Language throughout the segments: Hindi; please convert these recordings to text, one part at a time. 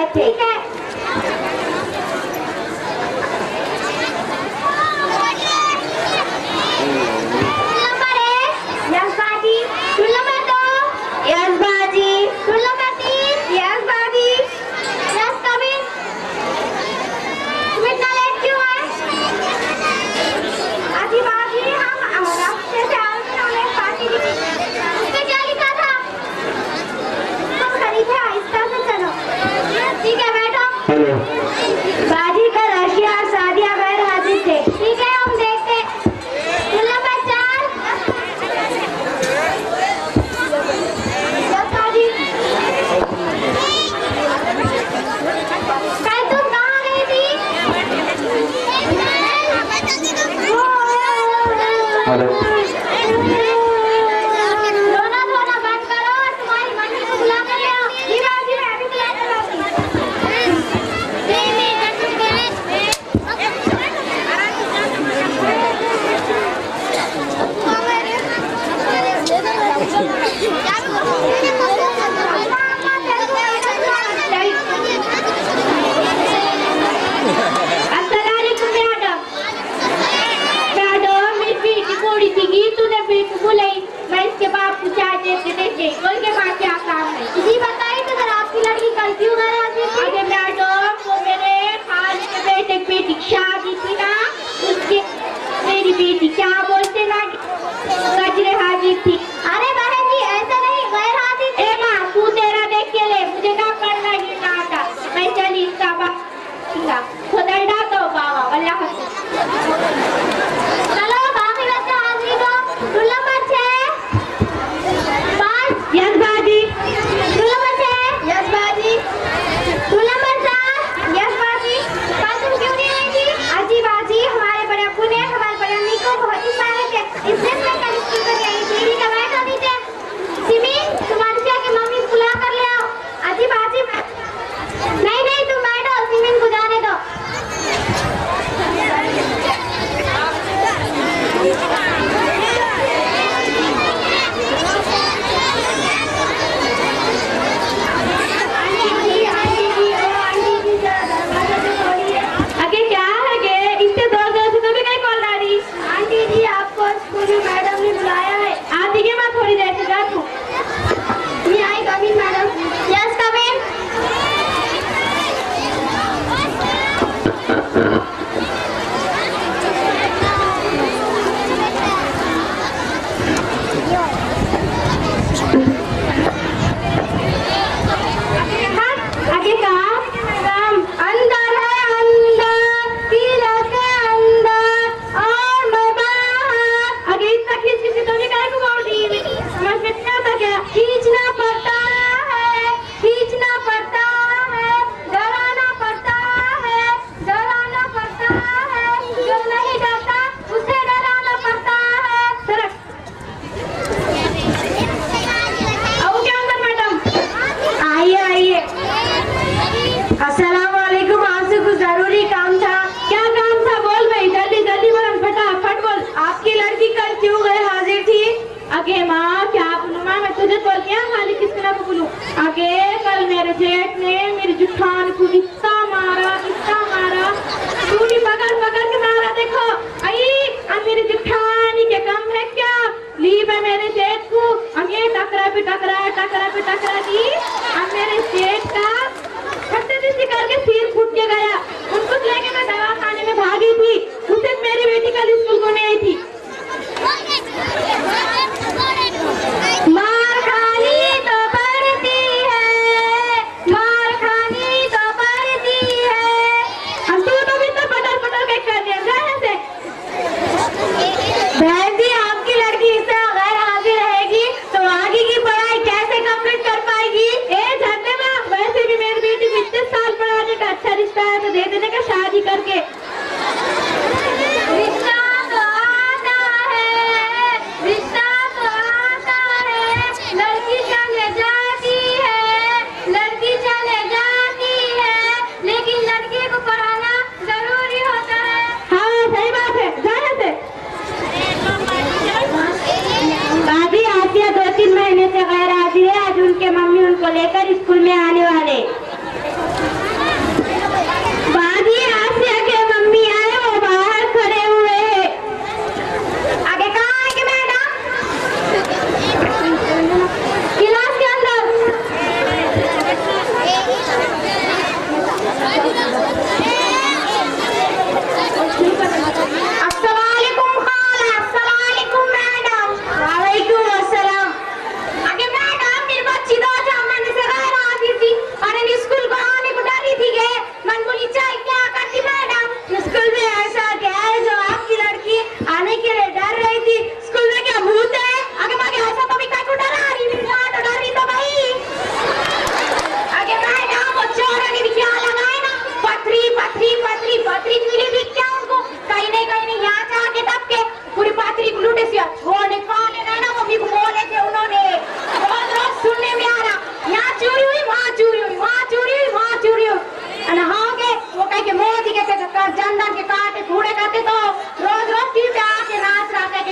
बैठे। ठीक है। नंबर 1 यस बाजी। टूल नंबर 2 यस बाजी। टूल नंबर 3 यस बाजी। Yes coming. तुम इतना लेट क्यों है? आजी बाजी हम रास्ते से आ रहे थे, हमें पार्टी की उसमें क्या लिखा था? हम खरीदे, आहिस्ता से चलो। ठीक है बैठो। हेलो बाजी का रशिया और सादिया गैर हाजिर थे। ठीक है हम देखते। टूल नंबर 4 यस बाजी। कल तुम कहाँ गई थी? हेलो रोना धोना बंद करो और तुम्हारी मम्मी को बुला कर ले आओ। जी बाजी, मैं अभी बुला कर लाऊंगी। अस्सलामुअलैकुम मैडम। मैडम मेरी बेटी थोड़ी सी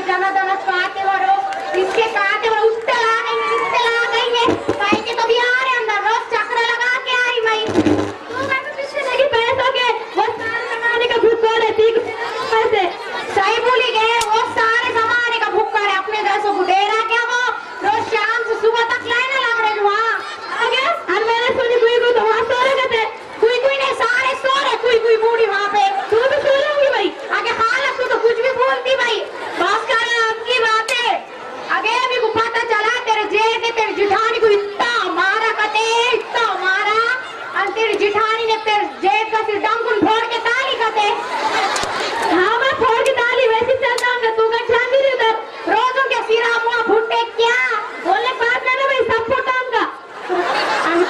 जनार्दन काटे वरो इसके काटे वो उठला गई है भाई के तो भी आ रहे अंदर रोज चक्र लगा के आई मैं तू मैं तो पीछे लगी पैसों के वो सारे जमाने का भूख है ठीक पैसे सही बोली गए वो सारे जमाने का भूख है अपने जैसों को दे रहा क्या वो रोज शाम से सुबह तक लाइन लग रही वहाँ आगे और मैंने सुनी कोई तो वहाँ सो रहे थे कोई नहीं सारे सो रहे कोई बूढ़ी वहाँ पे तू भी सो रही होगी भाई आगे हालत तू तो कुछ भी बोलती भाई बस कर आपकी बातें आगे अभी को पता चला तेरे जेठ ने तेरी जिठानी को इतना मारा और तेरी जिठानी ने तेरे जेठ का सिर डंकुन फोड़ के ताली कते हाँ मैं फोड़ के ताली वैसे चल जाऊंगा तू का ध्यान नहीं देता रोजों के सिरा मुआ फुटे क्या बोलने पास में ना भाई सब फुटाऊंगा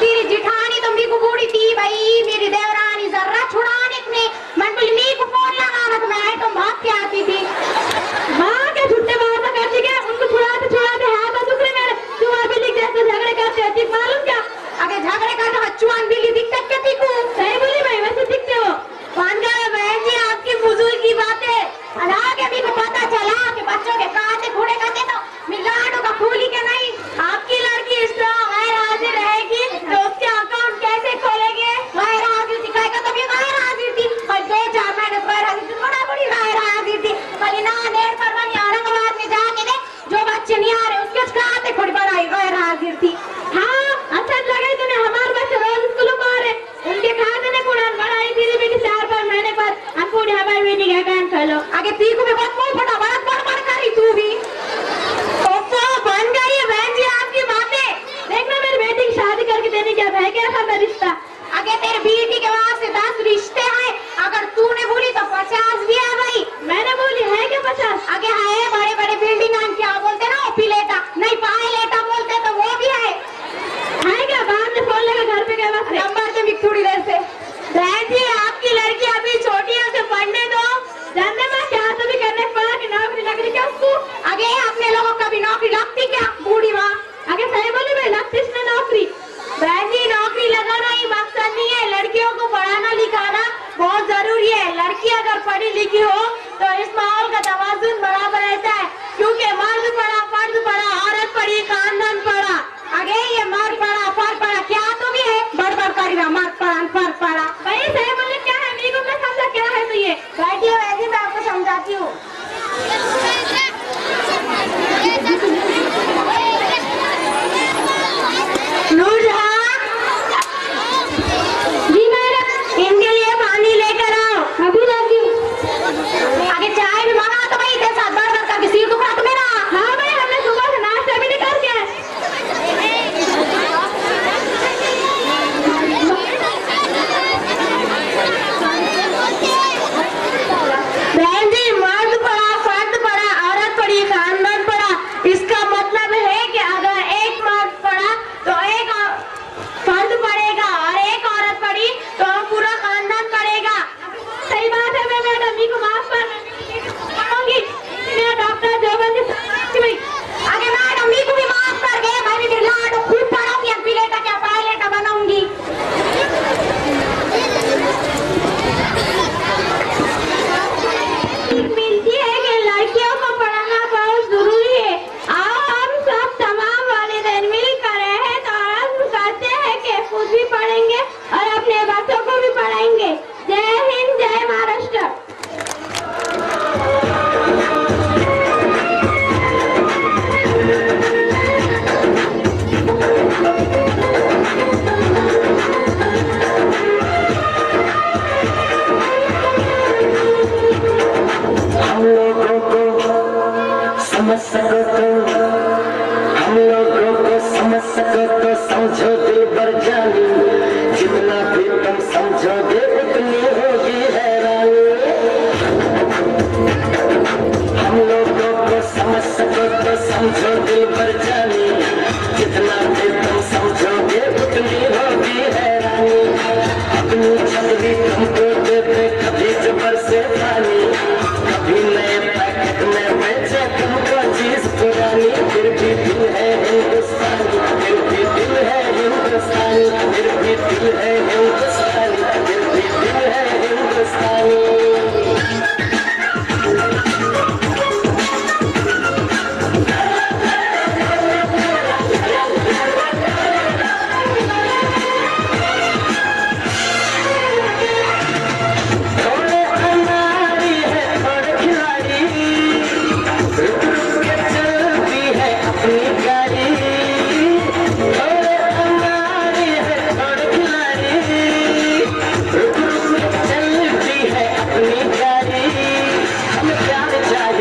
तेरी जिठानी तो मेरी को बूढ़ी थी भाई मेरी देवरानी जर्रा छुड़ाने ने मैं बोली मेरी को फोन लगाना तो मैं तो भाग के आती थी माँ के छुट्टे बात करती क्या उनको छुड़ाते हाथ दुख रहे मेरे तू वहाँ बिल्ली जैसे झगड़े करते हैं ठीक मालूम क्या आगे झगड़े करते हच्चुआन बिल्ली दिखते क्या तीकू सही बोली भाई वैसे दिखते हो मान गए बहन जी आपकी फुजूल की बातें आगे भी को पता चला कि बच्चों के काटे घोड़े करते तो मिलाड़ों का फूली के नहीं आपकी लड़की इस तरह गैर हाजिर रहेगी तो उसके अकाउंट कैसे खोलेंगे गैर हाजिर थी कहेगा तो भी गैर हाजिर थी और 2-4 महीने गैर हाजिर थी बड़ा बड़ी गैर हाजिर थी कल ना देर पर बनी औरंगाबाद में जाके दे जो बच्चे नहीं आ रहे उसके खाते थोड़ी बड़ाई गैर हाजिर थी हाँ अच्छा लगे तूने हमारे बच्चे रोज स्कूल में आ रहे उनके खाते ने कुड़ान बड़ाई धीरे धीरे 4-5 महीने बाद हम पूरी हमारी बेटी का अकाउंट खोलो आगे तीको भी बहुत मुंह फटा बड़ा बड़ करी तू भी बन गई है बहन जी आपकी बातें देखना मेरी बेटी की शादी करके देने क्या है क्या था रिश्ता आगे तेरे बेटी के वहां से 10 रिश्ते हैं अगर तूने बोली तो 50 भी है भाई मैंने बोली है क्या 50 आगे है बड़े बड़े बिल्डिंग क्या बोलते ना ओपिलेटा नहीं पायलेटा बोलते तो वो भी है क्या बाद में फोन लगा घर पे गया नंबर से भी थोड़ी देर से बहन जी आपकी लड़की अभी छोटी है उसे पढ़ने दो जानते मैं क्या तो भी करने पड़ा कि नौकरी लग रही क्या उसको आगे अपने लोगों का भी नौकरी लगती क्या बूढ़ी माँ आगे सही बोली भाई लगती इसने नौकरी बहन जी नौकरी लगाना ही मकसद नहीं है लड़कियों को पढ़ाना लिखाना बहुत जरूरी है लड़की अगर पढ़ी लिखी हो तो इस माहौल का तवाजुन बराबर रहता है क्योंकि मर्द पढ़ा फर्द पढ़ा औरत पढ़ी खानदान पढ़ा आगे ये मर्द पढ़ा फर्द पढ़ा क्या तो भी है बड़ करेगा मर्द पढ़ा फर्द पढ़ा भाई सही बोले क्या है मेरे को मैं समझा क्या है तो ये बैठिए वैसे मैं आपको समझाती हूँ जी मैडम इनके लिए पानी लेकर आओ अभी लाती हूँ आगे चाय भी मंगा तो भाई तेरे साथ बढ़ करके सिर दुखा तो मेरा हाँ भाई हमने सुबह से नाश्ता भी नहीं कर दिया बहन जी मर्द पड़ा फर्द पड़ा औरत पड़ी खानदान पड़ा इसका मतलब है कि अगर एक मर्द पड़ा तो एक फर्द पड़ेगा और एक औरत पड़ी तो पूरा खानदान पड़ेगा सही बात है मैं मैडम जी को माफ कर दूंगी मैं डॉक्टर जोबन भाई आगे मैडम जी को भी माफ कर गए मैं भी लाडो खूब पढ़ाऊंगी पिलेटा क्या पायलेटा बनाऊंगी मिलती है कि लड़कियों को पढ़ाना बहुत जरूरी है आओ हम सब तमाम वालिदैन मिलकर हैं तो आज़म करते हैं कि खुद भी पढ़ेंगे और अपने बच्चों को भी पढ़ाएंगे जय हिंद जय महाराष्ट्र हम लोगों को समझ सको तो हम लोगों को समझ सको तो समझो दिल भर जानी जितना भी तुम समझोगे उतनी होगी हैरानी हम लोगों को समझ सको तो समझो दिल भर जानी जितना भी तुम समझोगे उतनी होगी हैरानी अपनी छतरी तुमको दे दे कभी जबर से पानी कभी नए पैकेट में बेचे तुमको चीज पुरानी फिर भी दिल है हिंदुस्तानी फिर भी दिल है हिंदुस्तानी फिर भी दिल है हिंदुस्तानी फिर भी दिल है हिंदुस्तानी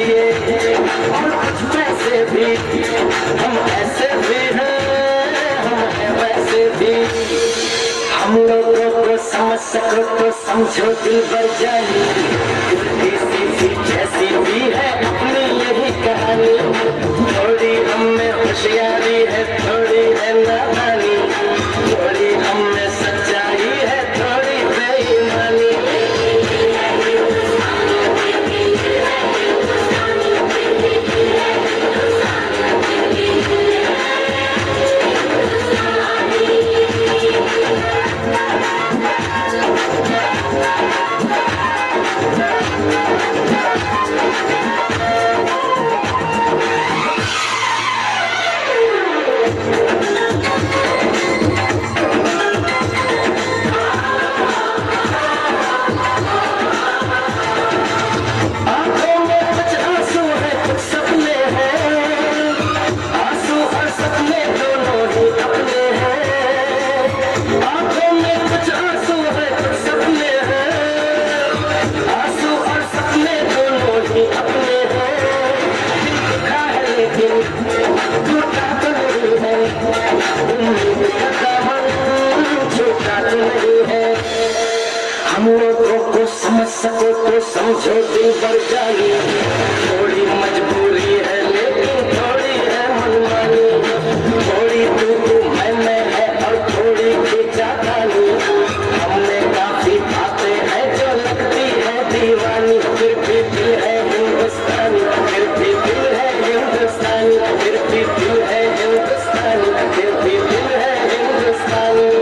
लिए और कुछ पैसे भी, हम ऐसे भी हैं, हम हैं वैसे भी। हम लोगों को समझ सको तो समझो दिल भर जानी, सीधी जैसी भी है अपनी यही कहानी। थोड़ी हम में होशियारी है, थोड़ी है नादानी, थोड़ी हम में सच्चाई है, थोड़ी बेईमानी। आंखों में कुछ आंसू है, कुछ सपने हैं, आंसू और सपने दोनों ही अपने हैं। आंखों में कुछ आंसू है, कुछ सपने हैं, आंसू और सपने दोनों ही अपने हैं। दिल दुखा है लेकिन टूटा तो नहीं है, उम्मीद का दामन छूटा तो नहीं है। हम लोगों को समझ सको तो समझो दिल भर जानी, थोड़ी मजबूरी है लेकिन थोड़ी है मनमानी, थोड़ी तू मैं है और थोड़ी खींचातानी। हमने काफी बातें हैं जो लगती है दीवानी, फिर भी दिल है हिंदुस्तानी, फिर भी दिल है हिंदुस्तानी, फिर भी दिल है हिंदुस्तानी, फिर भी दिल है हिंदुस्तानी।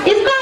इसको